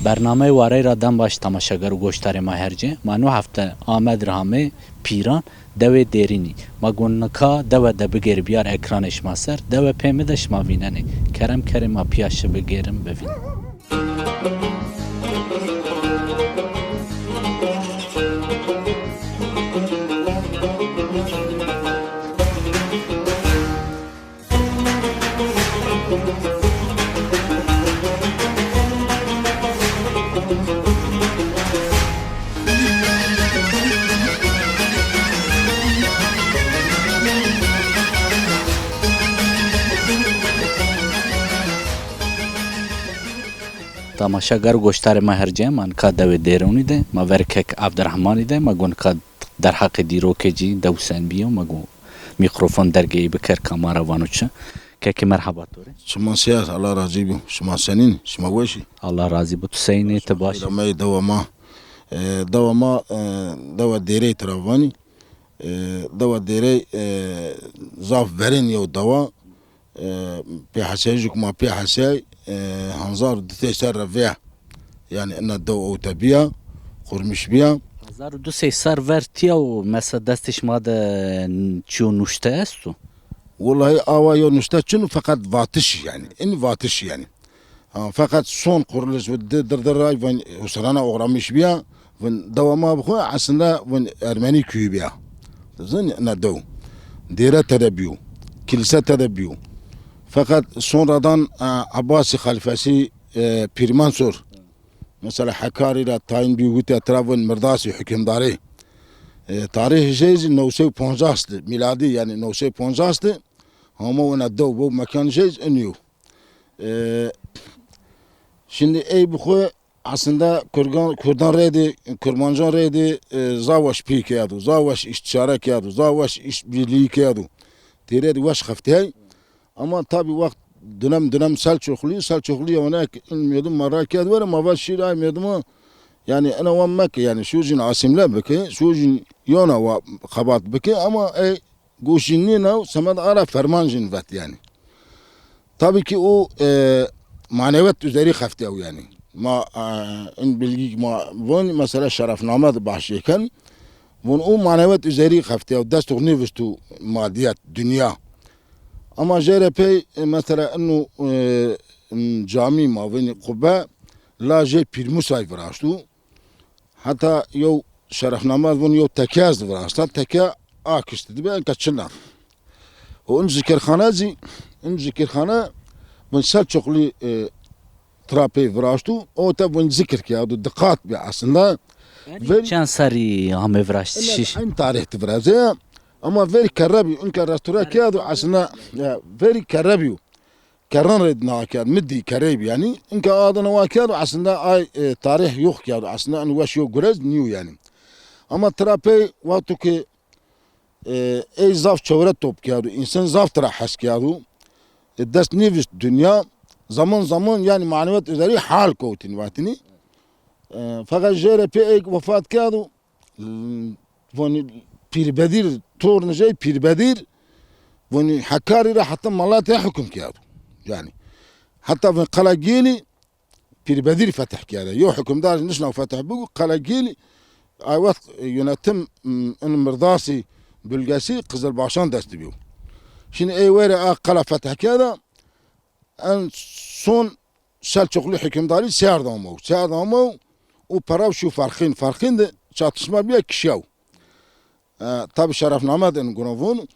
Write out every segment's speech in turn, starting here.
برنامه واره را دم باش تماشاگر و گوشتار ما هرجه ما نو هفته آمد رحمه پیران دو دیرینی ما گونکا دو بگیر بیار اکرانش ما سر دو پیمدش ما ویننی کرم کرم ما پیاشه بگیرم ببین تماشاگر گوشتار ما هرجه من کا دو دیرونی ده ما ورکک عبدالرحمانی ده ما گون کا در حق دیرو که جی دوسن بیو ما گو میکروفون درگی بکر کامارا وانوچه که مرحبا توره شما سیاس الله راضی بی شما سنین شما وشی الله راضی بود سینه تباشی رمای دوا ما دوا دیره تراوانی دوا دیره زاف برین یو دوا پی حسیجک ما پی حسی هنزار دتی سر رفیع یعنی ان دو او تبیا خورمش بیا 1200 سر ورتیا و مثلا دستش ما ده چیو نوشته استو والله آوایو نشته چون فقط واتش yani این واتش yani فقط son kuruluş ve dırdırray ve usrana uğramış biya ve devamı bu aslında ve Ermeni köyü biya zın ne dev dere terebiyo kilise terebiyo fakat sonradan Abbasi halifesi Pir Mansur mesela Hakkari ile tayin bir hüte etrafın mırdası hükümdarı tarih şeyiz 950 miladi yani 950 ama ona dev bu mekan şeyiz eniyor şimdi ey bu aslında Kurdan reydi, Kurmancan reydi, zavaş piyke yadu, zavaş istişare yadu, zavaş işbirliği yadu. Diredi vaş haftay. Ama tabi vakt dönem Selçuklu ona ilmiyordum Marak yadu var ama vaş şiray miyordum yani ana vammak yani şu cin asimle beki, şu cin yona ve kabat beki ama guşinli nav samad ara fermancın vet yani. Tabii ki o manevet üzeri haftay yani. ما این bilgi ما ون مثلا شرفنامه bahşeyken ون o manevet üzeri hafte dest nefstu madiyet dünya ama JRP mesela انه cami mavini kubbe la je pirmusay vraştu hatta yo şerefname ون yo tekaz vraşta teka akıştı ben kaçınlar o zikirxanazi zikirxana من Selçuklu ترابي فراشتو او تبون ذكر كي هذا دقات بأصلا چند سری همه ورشت شش این تاریخ تفرزه اما فيري كربي انك رستورا كي هذا اصلا فيري كربيو كرن ردنا كي مدي كريب يعني انك هذا نواكي هذا اصلا اي تاريخ يوخ كي هذا اصلا ان واش يو غرز نيو يعني اما ترابي وقتو كي اي زاف çevre top كي هذا انسان زاف ترى حس كي هذا الدست نيفش دنيا zaman yani manevet üzeri hal kotin vatini. Fakat JRP vefat kâdu. Voni pirbedir tornacay pirbedir. Voni Hakkari'de hatta Malatya'ya hüküm kâdu. Yani hatta voni Kalagili pirbedir fetih kâdu. Yo hükümdar nişna fetih bu Kalagili ayvat yönetim mırdası bölgesi Kızılbaşan desti bu. Şimdi eyvere kala fetih kâdu. En son Selçuklu hükümdarı Serdamov o para şu farkın da çatışma bir kişiyav. Tabi şerefname den gunavun.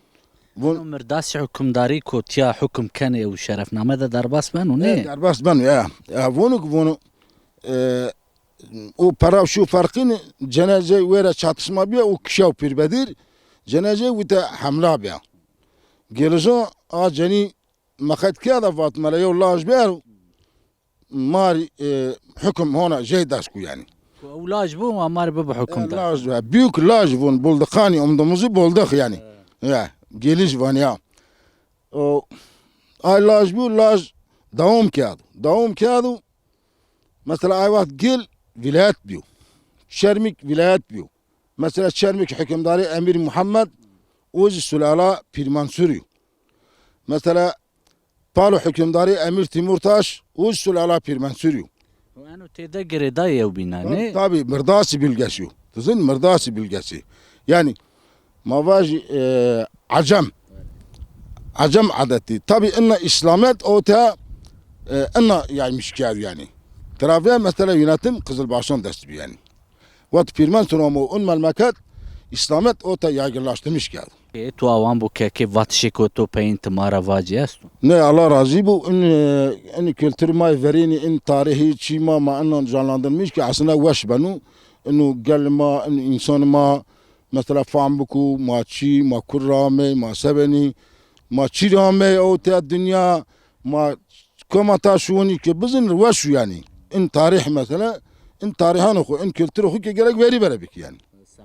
مرداس حکمداری کو تیا حکم کنه و شرفنامه ده درباس بنو نه درباس بنو ya. Bunu o para şu farkın cenaze vere çatışma bir o kişiyav pirbedir. Cenaze vite hamla bir. Gelişo aceni مخد كذا فات ملايو لاج بيرو ماري حكم هنا جاي داسكو يعني ولاج بو ماري بابا حكم ده لاج بيوك لاج فون بولدخاني دموزي بولدخ يعني يا جيليش فان يا او اي لاج بيو لاج داوم كادو مثلا اي وقت جيل ولايات بيو شرمك ولايات بيو مثلا شرمك حكمداري امير محمد وز سلاله بير منصوريو مثلا Palo hükümdarı Emir Timurtaş Usul ala Pir Mansuriyo. وانو تيدا جريدا يوبينا tabii mırdası bilgesi. Tızın mırdası bilgesi. Yani mavaji acem. Acem adeti. Tabii inna İslamet o ta inna yaymış kâr yani. Trafiğe mesela yönetim Kızılbaşı'nın desti yani. Vat pirmen turumu un memleket İslamet o ta yaygınlaştırmış kâr. تو اوان بو که واتشی کو تو پین تمارا واجی است Ne Allah razı bu in kültür may verini in tarihi çima ma annen canlandırmış ki aslında veş benu inu gelma in insan ma mesela fambuku ma çi ma kurrame ma sebeni ma çirame o te dünya ma koma taşuni ki bizim veş yani in tarih mesela in tarihan oku in kültür oku ki gerek veri verebik yani.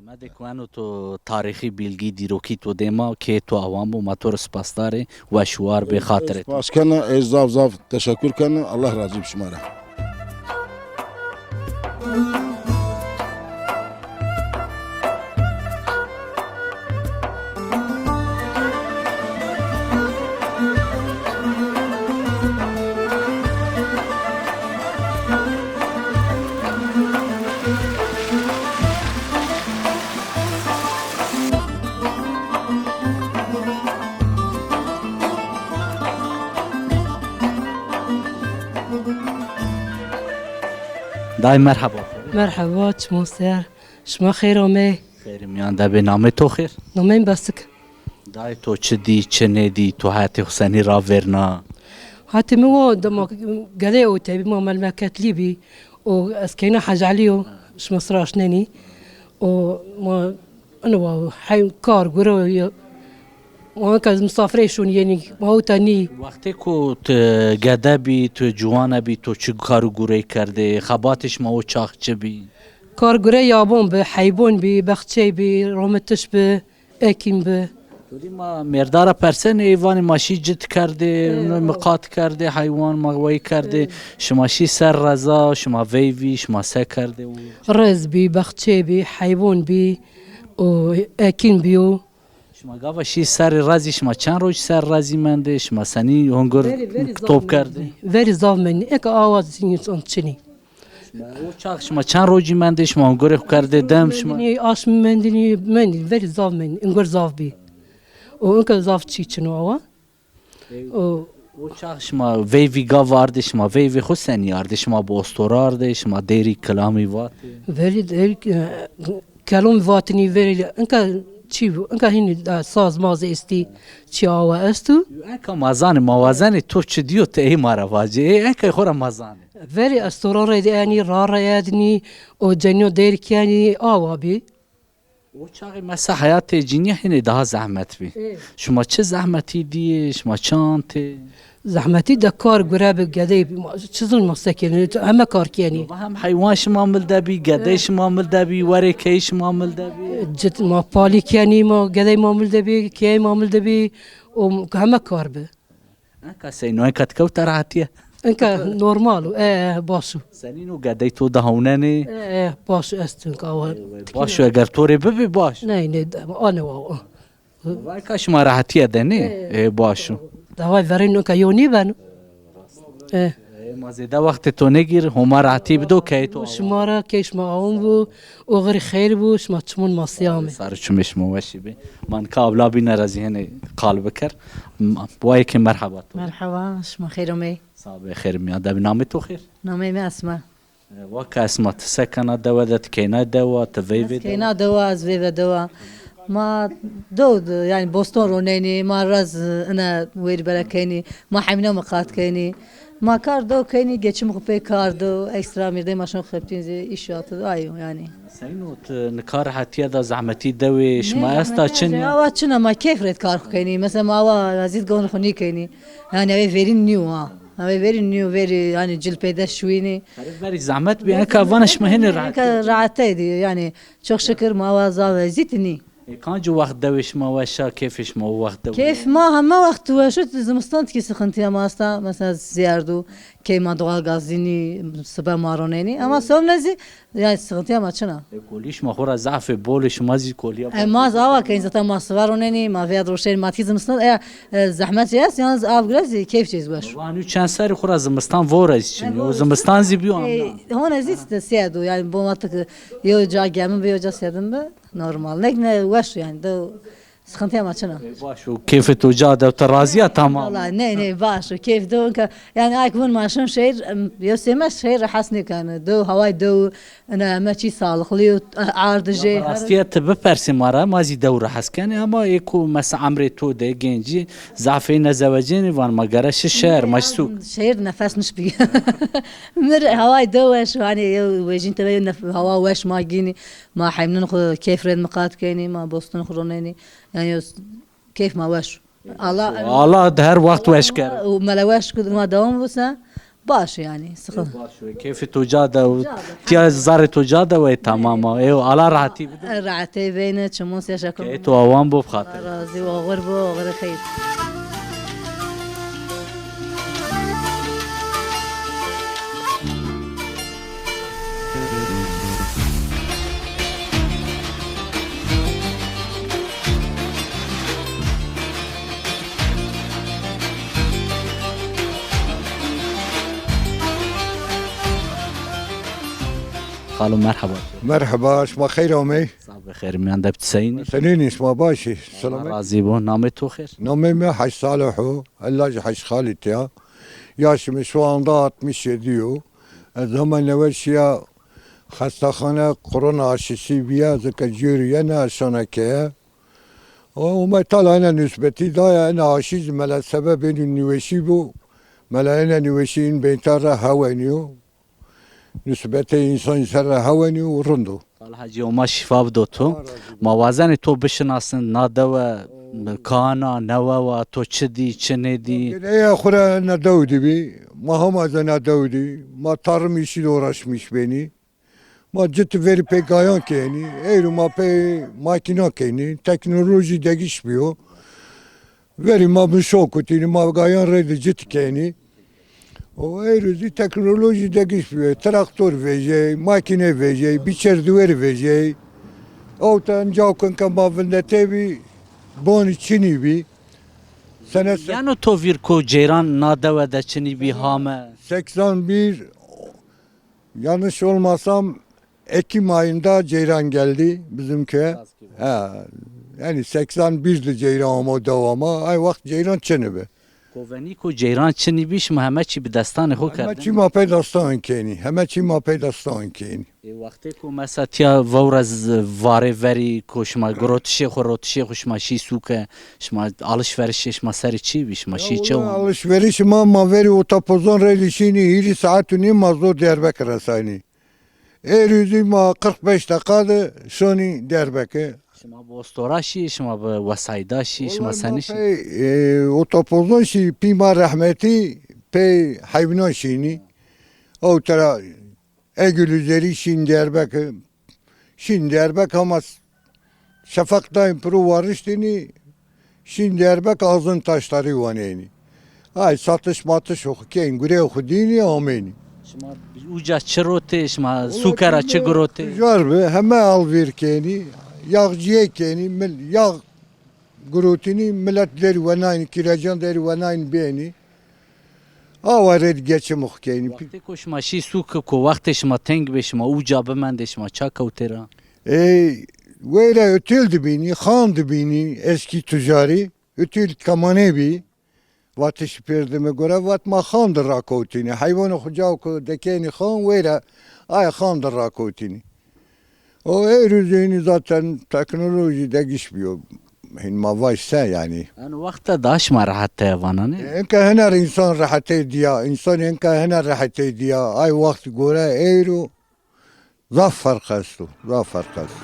سمد کوانو تو تاریخی بیلگی دیروکی تو دیما که تو اوان بو ماتور سپاسداره و شوار به خاطرت Başkan'a zaf teşekkür kanı Allah razı olsun şumara. دای مرحبا مرحبا موسر شما خیر آمه خیر میان ده به نام تو خیر نامین بسک دای تو چه دی چه ندی تو حیات حسینی را ورنا حتی مو دم قلي او تبي مو مملكة ليبي او اسكينا حاج عليو شما صراش ناني او ما انا حي كار غرو ما كان مسافريشون يعني ما هو تاني وقتی که تو گده بی تو جوانه بی تو چه کارو گوری کرده خباتش ما و چاق چه بی كار غرو يابون بحيبون ببختشي برمتش باكيم ب توری ما مردارا پرسن ایوان ماشی جد کرده مقات کرده حیوان مغوی کرده شماشی سر رضا شما ویوی شما سه کرده و رز ببختشي بحيبون بي او اكين بيو شما گاوا شی سر رزی شما چند روز سر رزی منده شما سنی هنگر توب کرده very زاف مني اك آواز انسان چني او چاق شما چند روزی منده شما هنگر کرده دم شما مندني آش مندني very زاف مني انگر زاف بي او انك زاف چی چنو آوا او او چاق شما ویوی گاوا آرده شما ویوی خود سنی آرده شما بوستور آرده شما دیری کلامی واته very کلام واتنی very انك چی بو انك هنی ساز ماز استی چی آوا استو اینکه مازان موازن تو چه دیو ته ای مارا واجه اینکه خورا مازانه very استرار یعنی رار یادنی او جنو دیر کیانی آوا بی او چاقی مثلا حیات جینی هنه daha زحمت بی شما چه زحمتی دیه شما چانته زحمتی دا کار گراب گدی چیزون مستکیل همه کار کیانی و هم حیوان شما ملده بی گده شما ملده بی وره کی شما ملده بی جت ما پالی کیانی ما گدی معامل دبی کی معامل دبی و همه کار به اینکه سینو اینکه کوت راحتیه انك نورمالو باشو سنینو گده تو دهوننه باشو استن کاوا باشو اگر توری ببی باش نه نه انا واو و اینکه شما راحتیه دنه باشو دواي ورينو كيوني بانو ما زیده وقت تو نگیر همه راحتی بدو که تو شمارا كيش ما عون بو وغري خير بو شما تشمون ما صيامي سر چمش موشی بی من کابلا بی نرازی هنه قال بکر بوای که مرحبا تو مرحبا شما خير أمي صاحب خیر میاد به نام تو خیر نامي ما اسمه و که اسمت سکنه دوادت کینه دوا تویوی كينا دوا زفيفا دوا ما دود يعني بوستون رونيني ما رز أنا وير بركيني ما حمنا مقات كيني ما كار دو كيني geçim خبي كار دو اكسترا ميردي ما شنو خبتين زي إشيات ايو يعني سینو نکار حتیه دا زحمتی دوی شما استا چنی اوا چنا ما كيف ريت كار كيني مثلا ما اوا زيد قون خوني كيني يعني اوي فيري نيو ها اوي فيري نيو فيري يعني جل بيدا شويني بری زحمت بی اینکه وانش مهنه راحت راعتي دي يعني شوخ شكر ما اوا زيتني Kancı vaxt devişma ve şa keyfişma vaxt dev. كيف ما هم وقت وشت زمستان كي سخنتي ماستا مثلا زياردو كيما دوال غازيني سبا مارونيني اما سوم نزي يعني سخنتي ما چنا Koliş ma xora zaf boliş mazi koliya. ما زاوا كاين زتا ما سوارونيني ما فيها دروشين ما تي زمستان زحمت ياس يعني اف غرازي كيف چيز باش Van üç seri xora zimistan vorez için. O zimistan zibiyo amna. هون زيت سيادو يعني بوماتك يو جا جامن بيو جا سيادن نورمال نكنا وش يعني دو سخنتي ما چنا Baş o keyfi tuca da teraziya tamam. والله ني باش كيف دو يعني اكون ماشون شير يسمى شير حسني كان دو هواي دو انا ماشي صالح لي عارض جي Astiyet bepersi mara mazi devre haskani ama eko mesela amre to de genci zafe ne zevaceni van magara şer maşsuk. شير نفس مش بي مر هواي دو وش يعني وجين تبين هوا وش ما جيني ما حيمنن كيف رد مقات كيني ما بوستن خرونيني يعني كيف ما وش الله Allah her vaxt veşker. وملواش كل ما دوام بس باش يعني سخن Keyfi tuca da tiya zar tuca da ve tamam. Ev ala rahati. رعتي بينك شموس يا شكل Eto avan bu khatir. رازي وغربه وغير خير Halu merhaba. مرحبا شما خير أمي Sabah khair miyan da btsayni. سنيني شما باشي سلامي Razi bu namet to khair. نومي ما حش صالحو اللاج حش خالتيا ياش مشوان ضاعت مش يديو الزمن نوشيا خستخانة كورونا عشيسي بيا زكا جيري أنا شانكيا وما طالع أنا نسبتي ضايع أنا عشيز ملا سبب إنو نوشي بو ملا أنا نوشين بيتارا هوانيو نسبتي إنسان سر هوانيو ورندو Hacı Oma şifa bdotu. Mavazeni to bişinasın nadava kana nava to çidi çinedi. Ya khura na Davudi bi ma hamazana Davudi ma tarım işiyle uğraşmış beni. Ma ciddi veri pe gayan keni. Eyru ma pe makina keni. Teknoloji değişmiyor. Veri ma bu şokutini ma gayan redi ciddi keni. O eyru teknoloji değişmiyor. Traktör verecek, makine verecek, biçer duvar verecek. O tanıcakın kama vindete bon içini bi. Sene Yani to vir ko ceyran nadava da çini bi hame. 81 yanlış olmasam Ekim ayında Ceyran geldi bizim köye. Ha, yani 81'li Ceyran ama devama. Ay vakt Ceyran çenebe. Koveni ko ceyran çini biş Muhammed çi bi destan ho Hemen kerdin. çima peydastan keni. Hemen çima peydastan keni. Vakti ko mesela tiya vavraz vare veri ko şma grotşe xorotşe xuşma şi suke şma alışveriş şma seri çi biş ma şi Vallahi çav. alışveriş ma veri otopozon relişini hiri saatini mazor Diyarbakır asani. Erüzü ma 45 dakikada şoni Diyarbakır. Şma bostora şi şma vesayda şi şma seni şi. Otopozon şi pima rahmeti pe hayvanan şini. O tara Egül üzeri şin Diyarbakır. Şin Diyarbakır ama şafaktayım pro varıştini. Şin Diyarbakır ağzın taşları vaneni. Ay satış matış okuyen güre okudini ameni. Şma uca çirote şma sukara çi grote. Tüccar be hemen al ver keni. Yağcıya keni. Yağ grotini milletleri vanayni kiracan deri vanayni beni. Avaret geçim okuyeni. Vakti ko şma şi suke ko vakti şma teng be şma uca be men de şma çaka utera. Böyle ötüldü beni, handı beni eski tücari. Ötül kamanebi. Vatış perdeme göre vatma handır rakotini. Hayvanı hucav dekeni han böyle ay handır rakotini. O erüzeni zaten teknoloji değişmiyor. Ma başsa yani. Yani vakti daş ma rahat vanane. Enka hener insan rahat ediyor. İnsan enka hener rahat ediyor. Ay vakti göre eru zaf farkası. Zaf farkası.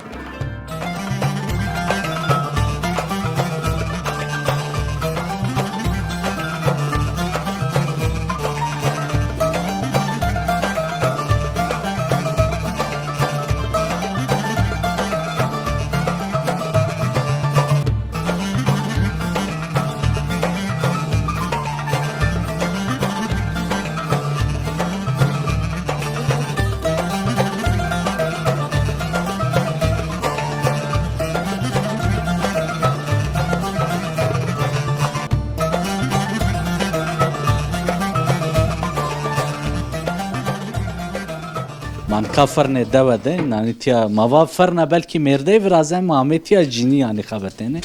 من کا فرن دوده یعنی تیا ما فرن بلکی مرده ورازه مامتیا جینی یعنی خبرتنه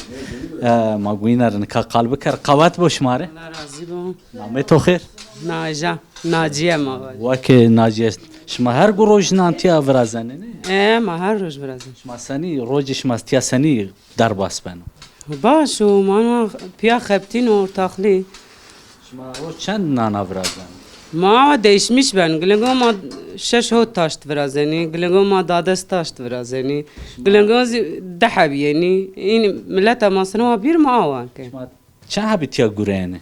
ما گوینرن کا قلب کر قوت باش ماره راضی بم نامه تو خیر ناجا ناجیه ما وک ناجی شما هر گروج نانتیا ورازنه نه ما هر روز برازم شما سنی روجش ما تیا سنی در باس بنو باش و ما پیا خبتین و تاخلی شما روز چند نانا ورازن ما değişmiş ben. Glengo ma 6 hot taşt virazeni, Glengo ma dadas taşt virazeni, Glengo dahab yani. این ملت ماسنوا bir ma awan ke. شما چه هبی تیا گورینه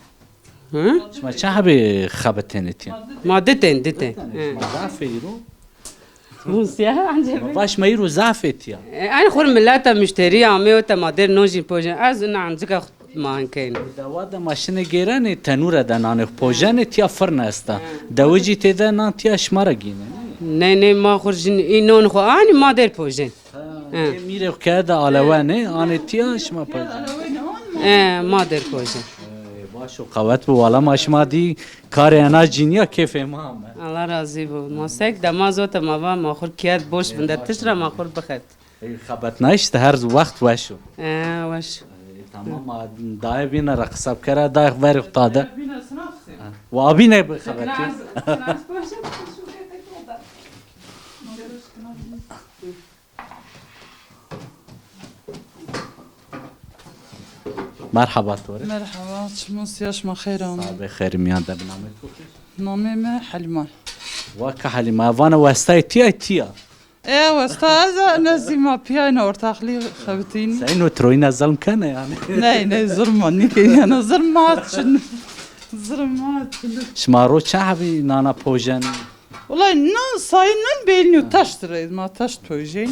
Hı? شما چه هبی خبتنه تیا Ma deten deten. شما ضعف ایرو Bu siyah anca. باش ما ایرو ضعف تیا أنا خور ملت مشتري عمي وتمادر نوجي بوجن از نعنزك ما كاين. دواد ماشین گیرن تنور دنانه پوجن تیا فرن است دوجی تدا نان تیا شماره گینه نه نه ما خورجن اینون خو آنی ما در پوجن. میره که دا علوانه آن تیا شما پوجن ما در پوجن. باشو قوت بو والا ماشما دی کار انا جینیا کیف ما الله راضی بود. ما سگ دمازوت ما خور کیات بوش بنده تشرا ما خور بخت. خبت نایشت هر وقت وشو واش. تمام ما دای بین رقصب کرا دای وری افتاده و آبی نه خبتی مرحبا توره مرحبا شموس ياش ما خيران بخیر میان ده بنامه تو نامي ما حلمان وکه حلیمه وانا وستای تیا ايه استاذ نزيما بيانا ورتاخلي خبتيني سینو تروین ظلم کنه یعنی ناي ظلماني كي انا ظلمات ظلمات شما رو چه هبی نانا پوجن والله نان صاينن بينو تشتري ما تشت بوجين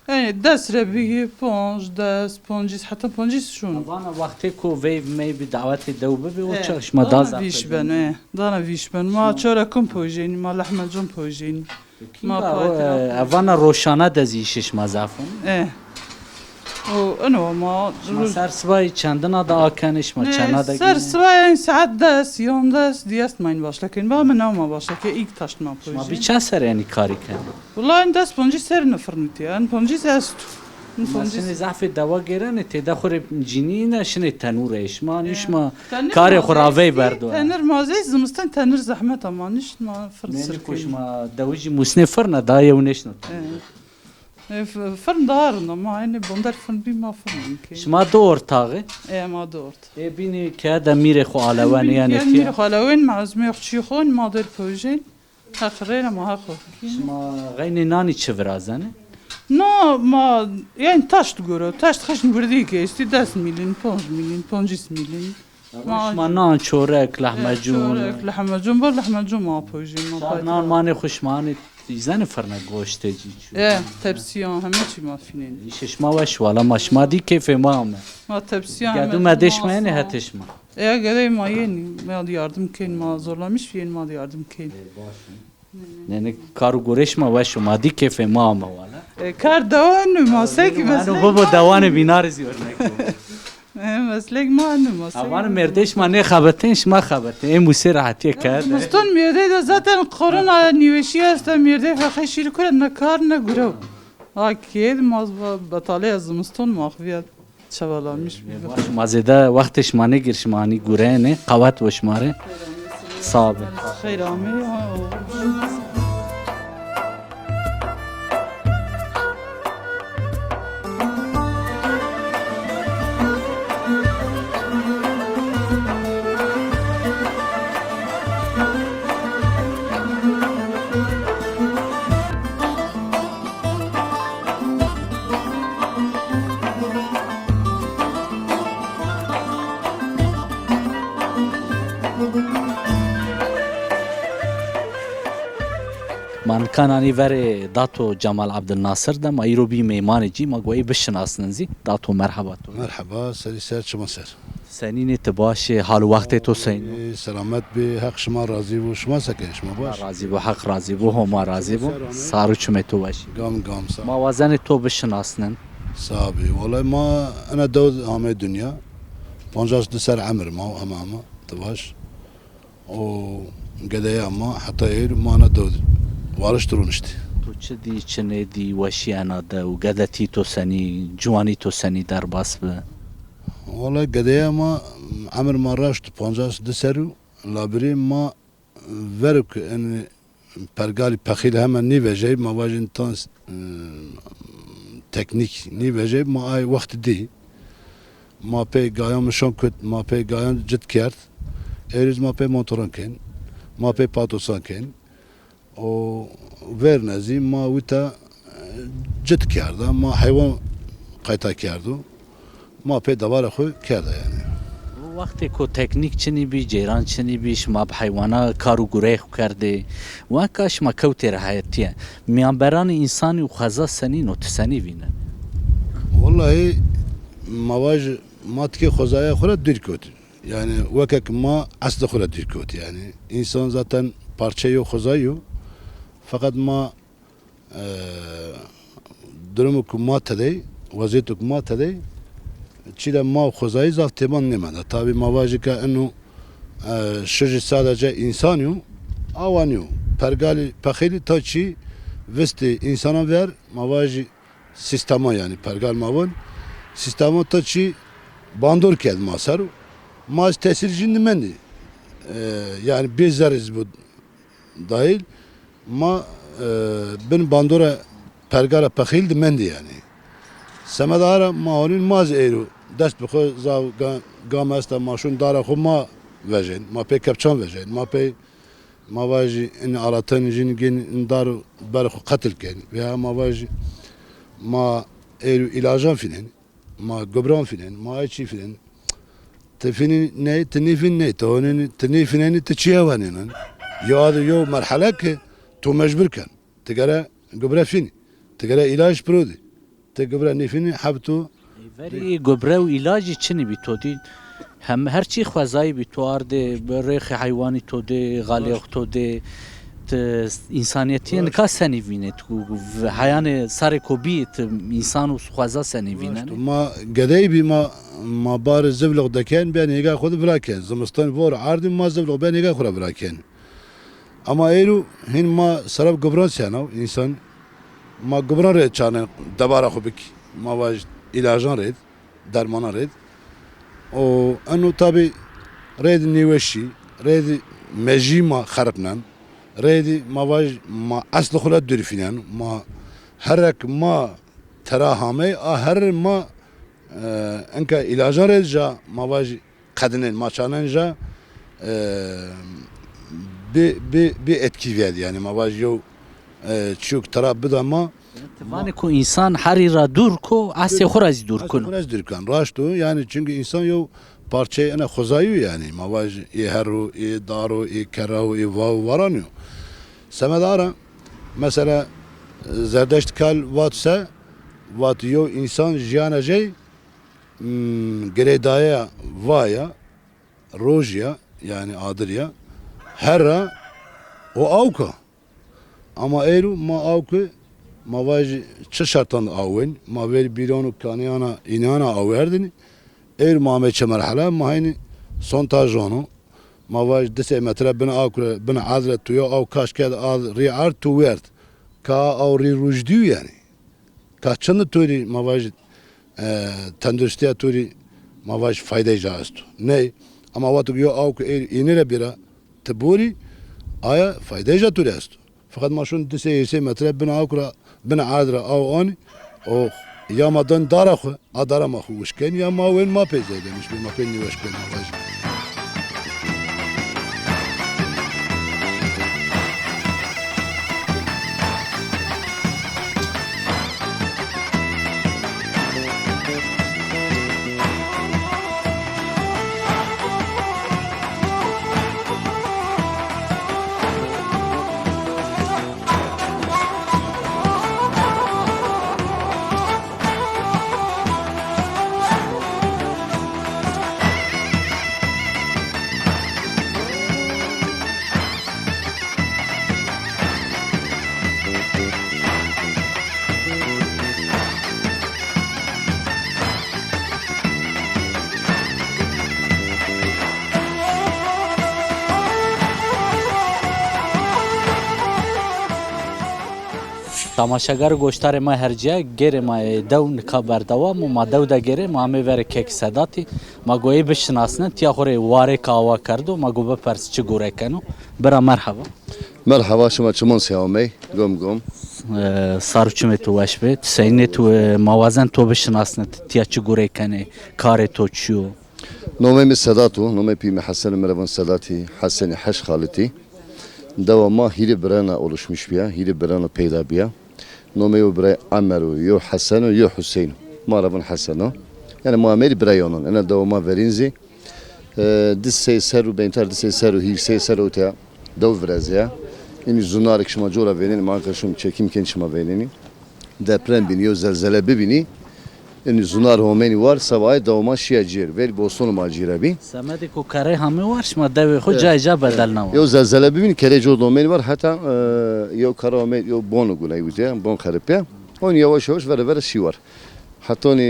يعني داس ربي بونج داس بونجيس حتى بونجيس شون وانا وقتی کو ویو می به دعوت دو ببی و چه شما داز دانا فيش بن ايه دانا فيش بن ما تشورا كم بوجين ما لحمة جون بوجين ما بايترا وانا روشانه دزیشش مزافون ايه وانو ما شما سر سوای چندنا دا آکنش ما چنا دا سر سواين ساعات داس يوم داس ديست ماين باش لكن با من ما باش لكن ايك تاشت ما ما بی بوجين چه سر یعنی کاری کنی والله ان داس بونجي سر نفرنتي ان بونجي زاست ماشین ضعف دوا گیرن تیدا خور جینی نشنه تنورش ما نیش ما کار خراوی بردو تنر مازي زمستان تنر زحمه ما نش ما فرن نه سر کوش ما دوجی مسنه فرنا دا یونش نو فرن دارنا ما يعني بندر فرن بي ما فرن كي شما دو ارتاقه ايه ما دورت ای بینی که دا میره خو علوان یعنی يعني تیا خلاوين مع زمي خشيخون ما در بوجين اخرين ما هاخو شما غین نانی چه ورازنه No, ma yani taş goro, taş taşın burada ki işte 10 milyon, 5 milyon, 5 milyon. شما نان چورک لحمجون لحمجون بر لحمجون ما پوجین ما شاد نان مانه خوشمانه زن فرنا گوشته جی tepsiyon همه چی ما فینین. شش ما وش والا ماشما دی کیف ما ما tepsiyon. گدو مدش ما نه هتش ما گدای ما یعنی ما yardım kein ma zorlamış yeni ma yardım kein. یعنی کارو گورش ما وش ما دی کیف ما والا Kar davan ma seki منو بابا دوان بینار زیور نکو meslek ma anne ma. اوان مردش ما نه خبتنش ما خبته این موسی راحتی کرد Muston mirde de zaten korona nivişi است mirde فخی شیر کنه نه کار نه گرو. Akid maz batale az muston mahviyat çabalamış. باش مازیده وقتش ما نگیرش مانی گوره نه قوت وش ماره صاحب Xeyr ami. من کانانی ور داتو جمال عبدالناصر دم ایرو بی میمان جی ما گویی بشناسنزی داتو مرحبا تو مرحبا سری سر شما سر سنین تباش حال وقت تو سین سلامت به حق شما راضی و شما سکه شما باش راضی بو حق راضی بو هما راضی بو سارو چمه تو باشی گام سا ما وزن تو بشناسنن صابي والله ما انا دود هامي دنيا 52 سنه عمر ما امامه تباش و قدايا ما حتى ما انا دود وارش ترونشتي تو چه دی چنه دی وشی اناده و گدتی تو سنی جوانی تو سنی در باس به والله قديا ما عمر ما راشت بانجاس دسرو لابري ما verk en pergali pakhil hemen ni vejey ma vajin tans teknik ni vejey ma ay vakti di ma pe gayam şon kut ma pe gayam cid kert eriz ma pe motoran ken ma pe patosan ken o ver nazi ma vita cid kerda ma hayvan qayta kerdu ma pe davara xo kerda yani وقتی که تکنیک چنی بی جیران چنی بیش ما به حیوانا کارو گره کرده و کاش ما کوتی رهایتیه میانبران انسانی و خزا سنین و تسنی بینن والله مواج ما تكي خزايا خلا ديركوت يعني وكك ما اصل خلا ديركوت يعني انسان zaten parçayı خزايو fakat ما durumu kuma tedey vaziyeti kuma tedey çile ma خزايı zaf teban nemada tabi mavajika enu şuji sadece insanyu avanyu pergali pakhili taçi vesti insana ver mavaji sistema yani pergal mavon sistema taçi bandor ked masaru maz tesircin mendi yani bizleriz bu dahil ma ben bandora pergala pakhil de mendi yani semedara maonin maz eru dest bixo zav gamasta maşun dara xo ma vejen ma pe kapçan vejen ma pe mavaji in aratan jin gen dar bar xo qatl ken veya mavaji ma eru ilajan filan ما جبران فينين ما أشي فينين تفيني ناي تنيفين ناي تونين تنيفين تشيوانين يو هذا يو مرحلة ك تو مجبر كان تقرا جبرا فيني تقرا علاج برودي تقرا نيفيني حبتو ولی گبره و علاجی چنی بی تو دی هم هر چی خوازایی بی تو آرده برخ حیوانی تو دی غالیق تو دی انسانیتی نکا سنی وینه تو حیان سر کوبیت انسان و خوازا سنی وینه ما قدای بی ما بار زبلغ دکن بیان نگاه خود براکن زمستان وار عرض ما زبلغ بیان نگاه خود براکن اما ایرو هین ما سراب گبران سیانو انسان ما گبران رید چانه دبارا خو بک ما واج ilajan رید درمانا رید o انو tabi رید نیوشی رید مجی ما خربنن ريدي ما واج ما اصل خلات دورفينان ما هرك ما تراهمي هر ما انك علاجا رجا ما واج قدنين ما چانن جا بي etki verdi yani ما واج يو çok taraf bida ma yani ko insan harira dur ko asya khoraz dur kun khoraz dur kan raştu yani çünkü insan yo parçayı ana khozayı yani ma واج heru daru kerahu vav varanıyor semedara mesela zerdeştkal vatsa vatyo insan jiyanacay gredaya vaya rojya yani adırya herra o avka ama eru ma avka ma vaj çı şartan avın ma ver bironu kaniyana inana averdin er ma meçe merhala ma hayni son tajonu ما واج 10 متر بنا اكل بنا عادله تو او كاش كاد ري ار تو ويرد كا او ري رجدي يعني كاتشن توري ما واج تندرستيا توري ما واج فايده جاست ني اما واتو يو او ينيره بيرا تبوري ايا فايده جا توري است فقط ما شون 10 متر بنا اكل بنا عادله او اني او يا ما دون دارخ اداره ما خوش كان يا ما وين ما بيزيد مش ما بيني وش كان ما واج Tamaşagar goştarê me herciya gerê ma dew nika berdewam û ma dew de gerê ma amê vere kek sedatî ma goyê bişinasine tiya xurê warê ka awa kerdo ma got bipers çi gorek eno bira merheba. Merhaba şuma çimon siyamey gom. Sarçumê tu weş bê seynê tu mawazen to bişinasine tiya çi gorek enê karê to çi yo. Nomemi Sedatu, nome pî me Hasan Mervan Sedati, Hasan Heş Haliti. Devama hiri birana oluşmuş biya, hiri birana peyda biya. Nomeyo bre Ameru, yo Hasanu, yo Hüseyin. Maravan Hasanu. Yani muameli birayonun. Ena devama verinzi. Dis sey seru beintar, dis sey seru, hi sey seru te dev vrezya. İni zunarik şuma cora verin, mankashum çekim ken şuma verin. Deprem biniyor, zelzele bibini. İni zunar homeni var, savay devama şiyacir. Veri bosonu macira bi. Semedê ku kerê hemê war ma devê xwe cayca bedel newa. Yo zelzele bibin kerece domeni var hatta yo karame yo bonu gulay wite bon kharipe on yavaş yavaş vere şey var. Hatta ni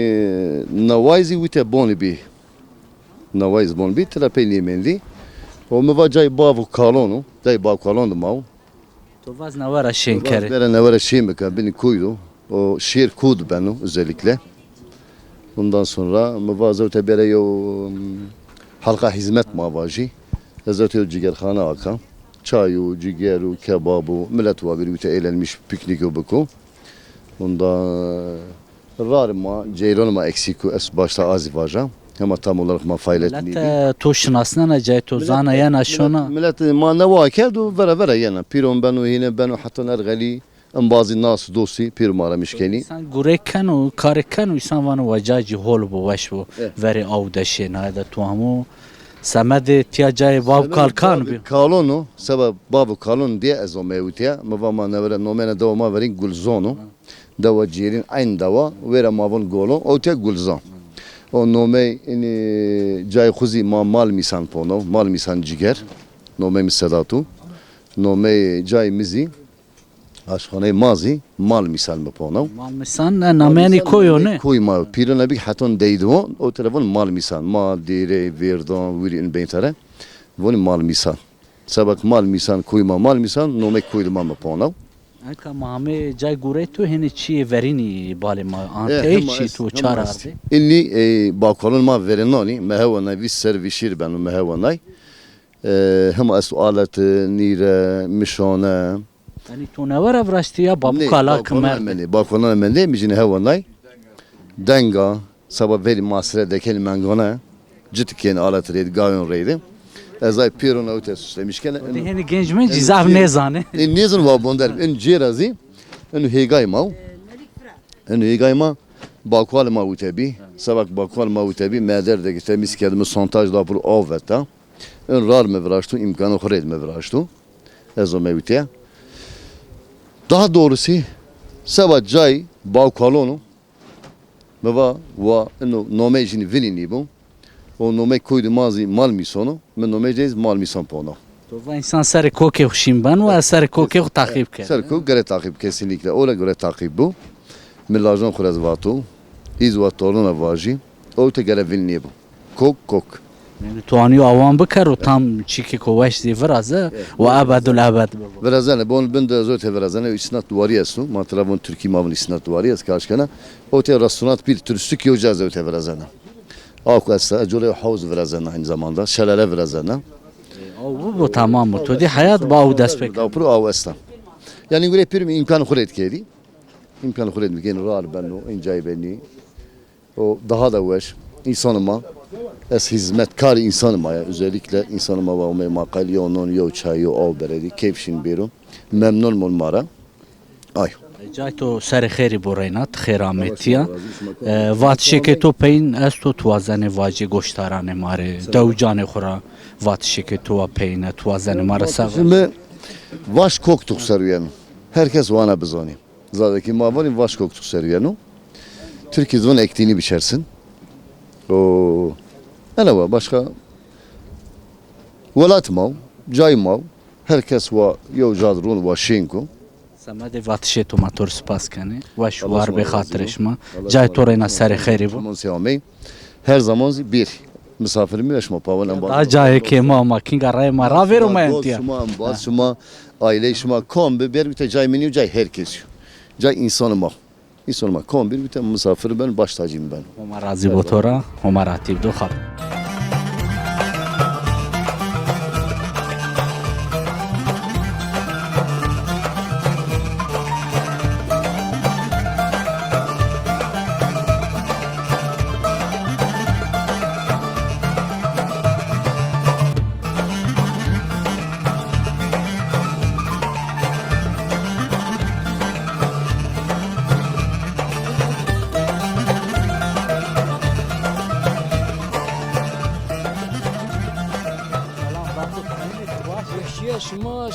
nawaizi wite bonu bi nawaiz bonu bi terapi nimendi o me vacay bavu kalonu day bavu kalonu mav Tu vaz ne var şên kerê. vere ne var şey mi ka beni koydu o şiir kudu benu özellikle bundan sonra me vazo tebere yo halka hizmet mavaji Zaten cigerhane akan. Çayu, cigeru, kebabu, millet var bir eğlenmiş piknik obuku. Ondan rarma, ceyranma eksiku es başta az vaja. Ama tam olarak ma faylet nidi. Millet to şinasına ne cay to zana yana şona. Millet ma ne vakeldu vera yana. Piron benu yine benu hatta nergali. Em bazı nas dosti pir mara mişkeni. Sen gureken o kareken o insan vanı vacaci hol bu vaş bu. Veri av deşe nayda tu hamu. Semedê tiya cayê bav kalkan bi. Kalonu, sebep babu kalon diye ez o mevtiye. Mavama nevre nomene devama verin gulzonu. Deva ciğerin aynı deva. Vere mavun golo. O te gulzon. O nome ini cay khuzi ma mal misan pono. Mal misan ciger. Nome misedatu. Nome cay mizi. Aşkhane mazi mal misal me pono. Mal misan nameni koyo ne? Koy ma pirana bir haton deydo. O telefon mal misal. Ma dire verdon viri in bentare. Voni mal misal. Sabak mal misal koyma mal misal nome koydum ma pono. Eka mame cay gure tu hene çi verini bale ma ante çi tu çarardı. İnni bakalım ma verenani mehevana vis servişir benu mehevanay. Hem sualet nire mişone. Yani tu ne var avraştı ya babu kala kemer. Bakalım men de mijine hevanay. Denga sabah veri masre de kelmen gona. Citken alet red gayon reydi. Ezay piron öte süslemişken. Hene genç mi cizav ne zane. Nizin va bonder en cerazi. En hegay mav. En hegay ma bakval ma utebi. Sabah bakval ma utebi meder de temiz kedimi sontaj da pur avveta. En rar me vraştu imkanı xred me vraştu. Ezo mevtiye. Daha doğrusu sabah cay bakvalonu meva va eno nome jini vinini bu. O nome koydu mazi mal misonu. Men nome cez mal mison pono. Tu va insan ser koke xşim ben ve ser koke takip ked. Serku göre takip kesinlikle. Ola göre takip bu. Millajon xurez vatu. İz va toruna vaji. O te göre vinini bu. Kok. Yani tu anıyor avan bikar o tam çiki kovaş zivraze ve abedul abed. Verazane bon bende zote verazane isnat duvari esu. Matravon Türkiye mavun isnat duvari es karşkana. O te restoran bir turistik yocaz zote verazane. Akasa jore havuz verazane aynı zamanda. Şelale verazane. Bu tamam mı? Tu di hayat bau despek. Da pro av estan. Yani göre pirim imkanı xuret kedi. İmkanı xuret miken rar benno incay beni. O daha da veş insanıma es hizmetkar insanıma ya özellikle insanıma ve o makali onun yo çayı o beredi keyfşin biru memnun olmara. Ay. Cay to ser xeri borayna xerametiya. Vat şeke to peyn es to tuazane vaci goştarane mare. Devcane xura vat şeke to peyn tuazane mare sa. Şimdi vaş koktuk serüyen. Herkes vana bizani. Zadaki mavali vaş koktuk serüyenu. Türkiye'nin ektiğini biçersin. O ana var başka velat mav, cay mav. Herkes va yo jadrun va şinko. Semede vat şe to motor spas kane. Vaş var be hatırışma. Cay to reyna ser xeri bu. Her zaman bir misafirimi yaşma pavalan Daha cay ke mama kinga ray mara veru mayentiya. Şuma aile şuma kom be bir cay menü cay herkes. Ca insanıma. İnsanıma. Kan bir bütün misafir ben, baş tacıyım ben. Homa razı botora, homa ratib do xab.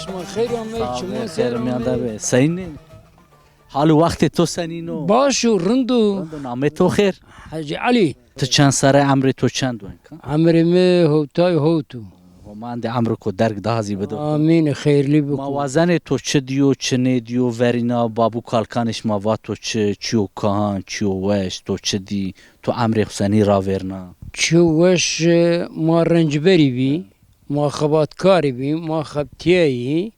شما خیر آمد Xeyr da be. Sayın halu vakti to senino. باشو رندو Name to xeyr. حاجی علی Tu çend sare emri tu çend wen ka? عمري ما هوتاي هوتو Homa de emri ko derg da hazi bedo. آمين خير لي بكم Mawazene to çi diyor, çi ne diyor, verina babu kalkaniş ma to çi, çiyo kahan, çiyo weş, to çi di, to emri xuseni ra verna. شو وش ما رنجبري بي ما خباتكاري بي ما خبتياي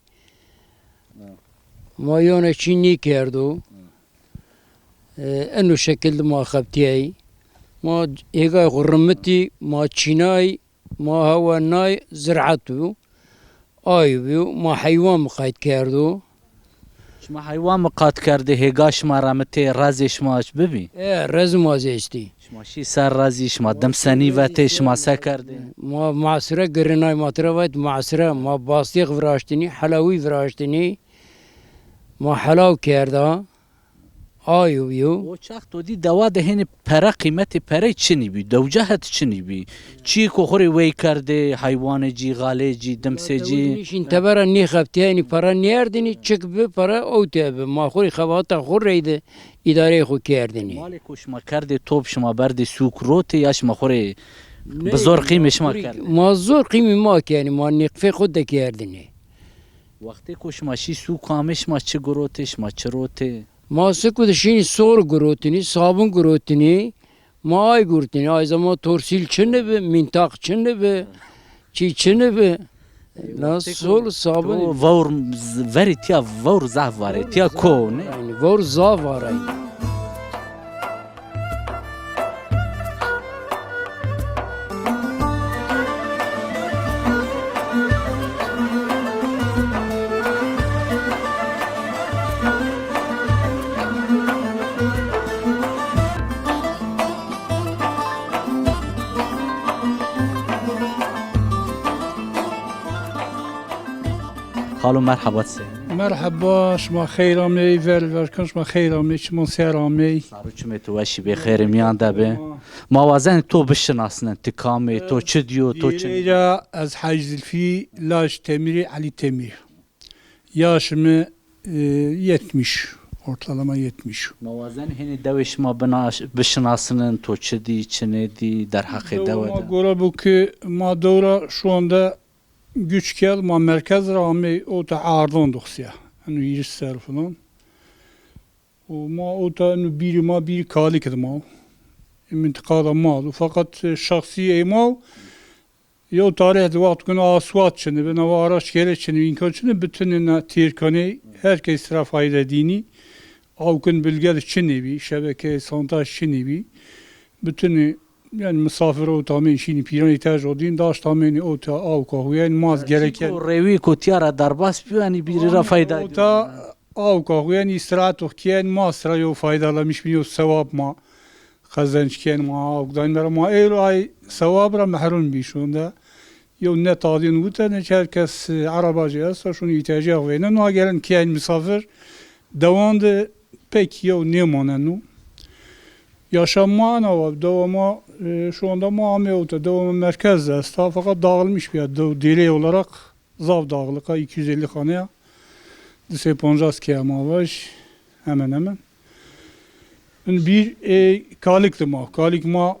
ما يونا چيني كردو انو شكل ما خبتياي ما ايغا غرمتي ما چيناي ما هوا ناي زرعتو آيبيو ما حيوان مقايد كردو شما hayvan mı kat kerdi, hegaş ma ramete, razış ma aç bebi? رزم وازيشتي شما شی سر رازی شما دم سنی و ته شما سکرده. ما معصرة قرناي ما تروت معصرة ما باستيق فراشتني حلاوي فراشتني ما حلاو كردا آيو بيو O çaxt o di dava de hene para kıymeti para çini bi, devcahet çini bi. Çi ko xori wey kerdi, hayvaneci, galeci, demseci. شين تبرا ني خبتيني برا نيردني تشك بي برا او تاب ما خوري خباتا خوريد اداري خو كيردني مال کو شما کرده توپ شما برد سوک روته یا شما خori بزور قیمه شما کرده. ما زور قيمي ماك يعني ما نقفي خود كيردني وقتی کو شما شی سوک کامش ما چه گروته شما چه روته. ما سكو دشين صور قروتني صابون قروتني ما اي قروتني اي زمان تورسيل چنه به منطق چنه به چي چنه به لا صور تو صابون وور وری تیا وور زعف واره تیا کو نه. يعني ور زافاري خالو مرحبا سی. مرحبا شما خیر آمی ور شما خیر آمی شما سر آمی سارو چمه تو وشی به خیر میان ده به. موازن تو بشناسن انتقامه تو چه دیو تو چه. ایرا از حاج زلفی لاش تمیری علی تمیر yaşımı 70 ortalama 70. موازن هنی دوش ما بشناسن تو چه دی چه ne di در حق Ma دوده. göre bu ki ma doğru şu anda güç gel ma merkez rağmen o da ağırdan doksya. Yani 20 sene falan. O ma o da bir kalik edema. منطقه ما fakat şahsi ema yo tarih وقت کنه aswat çene ve nava araç gere çene imkan çene bütün tirkane herkes sıra fayda dini avkın bilgel çene bir şebeke santaş çene bir bütün yani misafir o tamamen işini piran ihtiyaç olduğun daş tamamen o ta avka yani maz gereken روی کو تیارا درباس بیانی بیری را فایده. o ta avka yani istirahat okuyan masra yo faydalamış biliyor sevap ma kazançken ma avdan beri ma ay sevabra mahrum bir şu anda yo ne tadin bu tane herkes arabacı asa şunu ihtiyacı var ne no gelen ki misafir devamlı pek yo ne monanu yaşama ana devamı şu anda muamele devamı merkezde است fakat dağılmış bir deli olarak zav dağılıka 250 haneye Seponjas ki ama var hemen bir kalıktı ma kalik ma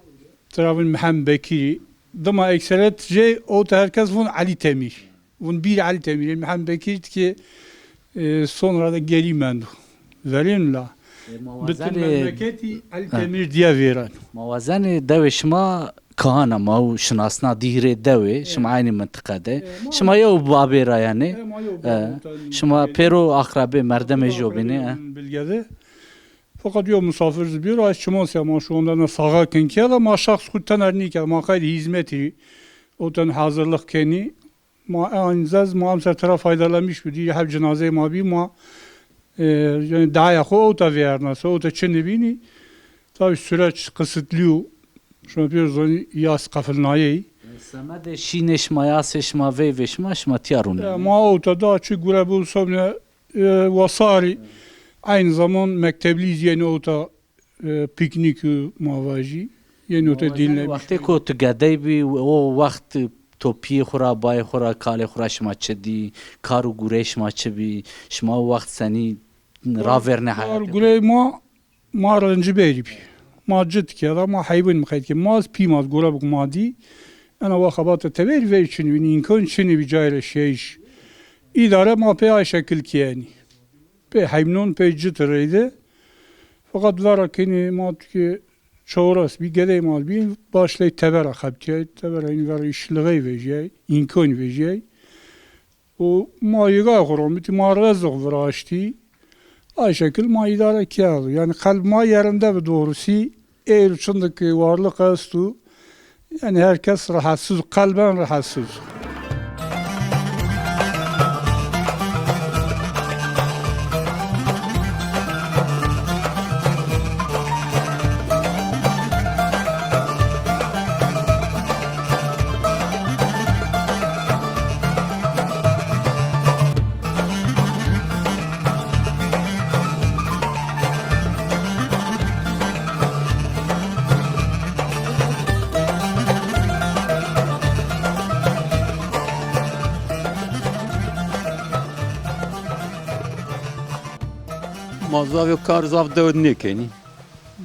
tarafın Muhammed Bekiri dama ekseret je o herkes von Ali Temir von bir Ali Temir Muhammed Bekir ki sonra da geleyim ben vereyim la bütün memleketi Ali Temir diye veren موازن دوش ما کهانا ما و شناسنا دیره دوی شما عین منطقه ده شما یو بابی را یعنی شما پیرو اقربه مردم جو بینه bilgede Fakat yok misafir bir ay çıkmaz ya ma şu anda ne sağa kenki ya da ma şahs kuttan ernik ya ma kaydı hizmeti otan hazırlık keni ma anzaz ma amser taraf faydalanmış bir diye hep cenaze ma bir ma yani daha ya o da vernas o da çini bini tabi süreç kısıtlıyor şu an bir zon yas kafilnayı Samet şineş mayasış ma ve veşmaş ma tiyarun. ma o da çi gure bu sabne vasari aynı zaman mektebli yeni o da piknik mavaji yeni o da dinlemiş. Vakti ko tu gadey bi o vakt topi khura bay khura kale khura şma çedi karu gureş ma çebi şma vakt seni raverne hayat. Gure ma ranci beyri ma cid ki ya ma hayvan mkhayt ki ma pimaz gura bu madi ana va khabat tevel ve için inkon çini bir cayre şeyş idare ma pe ay şekil ki yani pe hayvanın pe cid reyde fakat var ki ma ki çoğras bir gedey mal bir başlay tevera xabti tevera in var işliği vejey inkon vejey o ma yiga xorum biti ma razıq vraşti ay şekil ma idare kiyalı yani kalb ma yerinde ve doğrusu eğer içindeki varlık astu yani herkes rahatsız kalben rahatsız. Mazzav kar zav dövd nekeni.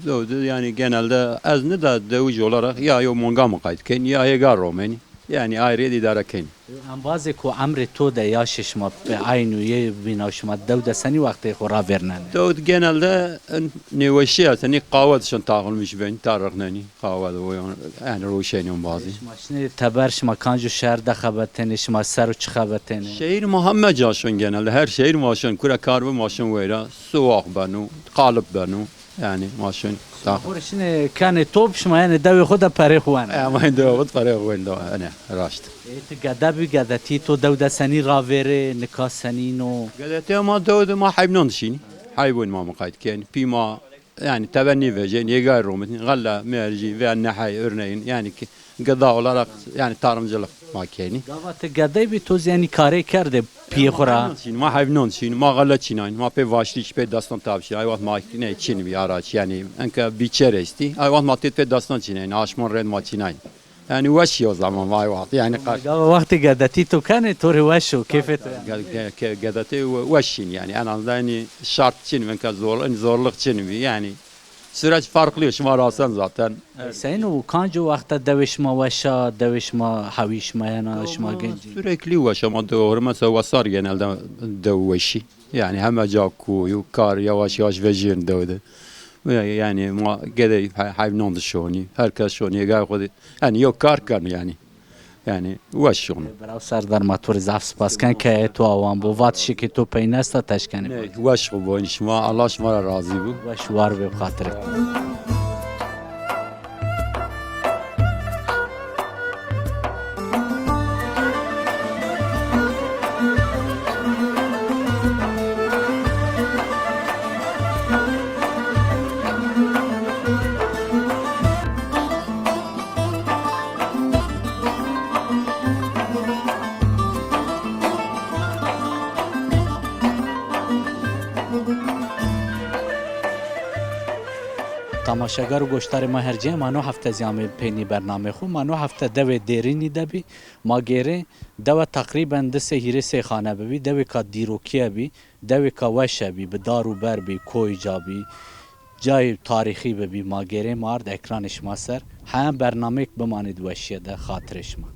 Dövdü yani genelde ezni de dövücü olarak ya yo monga mı kayıtken ya hegar romeni. Yani ayrı idare ken. Am bazı ko amre to da yaşış ma be aynı ye binaş ma devde seni vakti khura vernen. Dövd genelde neveşiye seni kahvedişen tağılmış ben tarıkneni kahvede o yani roşeniyon bazı. Maşne taberş ma kanju şehirde xabateni şma ser uç xabateni. Şehir Muhammed yaşın genelde her şehir maşın kura karbi maşın veyra suaq banu qalib banu yani maşın خورشنه كان توب شما يعني دوي خدا پره خوان ama dövd para veyda ana raşt. Et gadabi gadati to devde seni ravere nikah senino. قالت ما دود ما حيبنون شيني حيبون ما مقايد كان فيما يعني تبني فيجين يقال رومتين غلا ميرجي في النحاي ارنين يعني قضاء olarak yani tarımcılık makeni. Gavat gadabi to yani kare kerde piye khora. ما حيبنون شيني ما غلا çinayn ما pe vaşliç pe dastan tavşi ay vat makine çini bir araç yani enka biçeresti ay vat matet pe dastan çinayn aşmon red ma çinayn. Yani وشي o zaman vay vat yani وقت gadati to kane tori washo kefet. قدرتي وشين يعني انا يعني şart için ben zorluk için yani süreç farklı şuma rahatsın zaten. Sen o kancu vakta devişma vaşa devişma havişma yana şma genci. Sürekli uğraşama doğru mesela vasar genelde dövüşü. Yani hem caku kar yavaş yavaş vejin dövdü. Yani ma gede hayvan dışoni herkes şoni gayet yani yok kar kan yani uğraşıyorum. Bravo Serdar Matur zaf spaskan ki to avan bu vatşi ki to peynesta teşkeni. Ne uğraşıyorum bu işime Allah şmara razı bu. Vaş var ve hatır. تماشاگر و گوشتار ما هرجه ما نو هفته زیام پینی برنامه خو ما نو هفته دو دیرینی دبی ما گیره دو تقریبا دسه هیره سه خانه ببی دو که دیروکیه بی دو که وشه بی بدارو بر بی کوی جا بی جای تاریخی ببی ما گیره مارد اکرانش ما سر هم برنامه بماند وشیه ده خاطرش ما